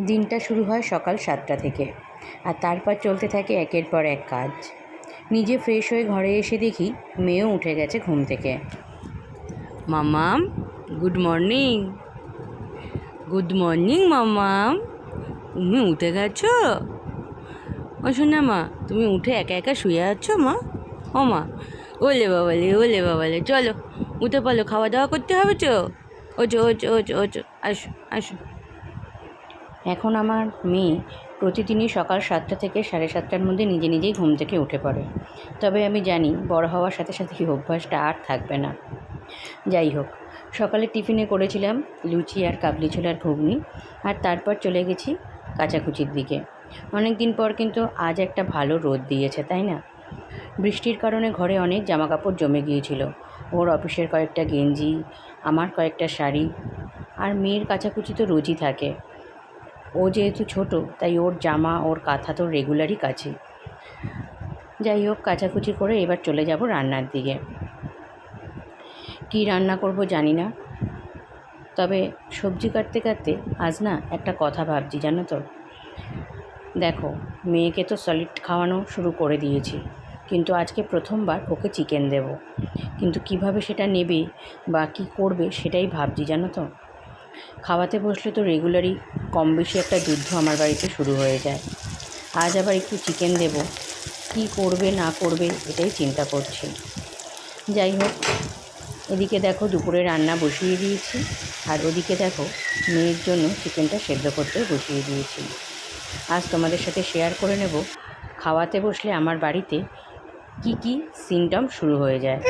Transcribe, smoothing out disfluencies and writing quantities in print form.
দিনটা শুরু হয় সকাল 7টা থেকে, আর তারপর চলতে থাকে একের পর এক কাজ। নিজে ফ্রেশ হয়ে ঘরে এসে দেখি মেয়েও উঠে গেছে ঘুম থেকে। মামাম, গুড মর্নিং। গুড মর্নিং মামাম, তুমি উঠে গেছো? ও শোনা মা, তুমি উঠে একা একা শুয়ে আছো মা? ও মা, ওলে বাবালে, চলো উঠে পড়ো, খাওয়া দাওয়া করতে হবে তো। ওচো ওচো ওচো ওচো, আসো আসো। এখন আমার মেয়ে প্রতিদিনই সকাল 7টা থেকে 7:30টার মধ্যে নিজে নিজেই ঘুম থেকে উঠে পড়ে। তবে আমি জানি বড় হওয়ার সাথে সাথে এই অভ্যাসটা আর থাকবে না। যাই হোক, সকালে টিফিনে করেছিলাম লুচি আর কাবলি ছোলার ঘুগনি, আর তারপর চলে গেছি কাচাকুচির দিকে। অনেক দিন পর কিন্তু আজ একটা ভালো রোদ দিয়েছে, তাই না? বৃষ্টির কারণে ঘরে অনেক জামাকাপড় জমে গিয়েছিল। ওর অফিসের কয়েকটা গেঞ্জি, আমার কয়েকটা শাড়ি, আর মেয়ের কাচাকুচি তো রোজই থাকে। ও যেহেতু ছোট, তাই ওর জামা ওর কাঁথা তো রেগুলারই কাচি। যাই হোক, কাচাকুচি করে এবার চলে যাব রান্নার দিকে। কী রান্না করব জানি না, তবে সবজি কাটতে কাটতে আজ না একটা কথা ভাবছি, জানো তো। দেখো, মেয়েকে তো সলিড খাওয়ানো শুরু করে দিয়েছি, কিন্তু আজকে প্রথমবার ওকে চিকেন দেব। কিন্তু কিভাবে সেটা নেবে বা কী করবে সেটাই ভাবছি, জানো তো। খাওয়াতে বসলে তো রেগুলারই কম বেশি একটা যুদ্ধ আমার বাড়িতে শুরু হয়ে যায়। আজ আবার একটু চিকেন দেব, কী করবে না করবে এটাই চিন্তা করছি। যাই হোক, এদিকে দেখো দুপুরে রান্না বসিয়ে দিয়েছি, আর ওদিকে দেখো মেয়ের জন্য চিকেনটা সেদ্ধ করতে বসিয়ে দিয়েছি। আজ তোমাদের সাথে শেয়ার করে নেব খাওয়াতে বসলে আমার বাড়িতে কি কি সিমটম শুরু হয়ে যায়।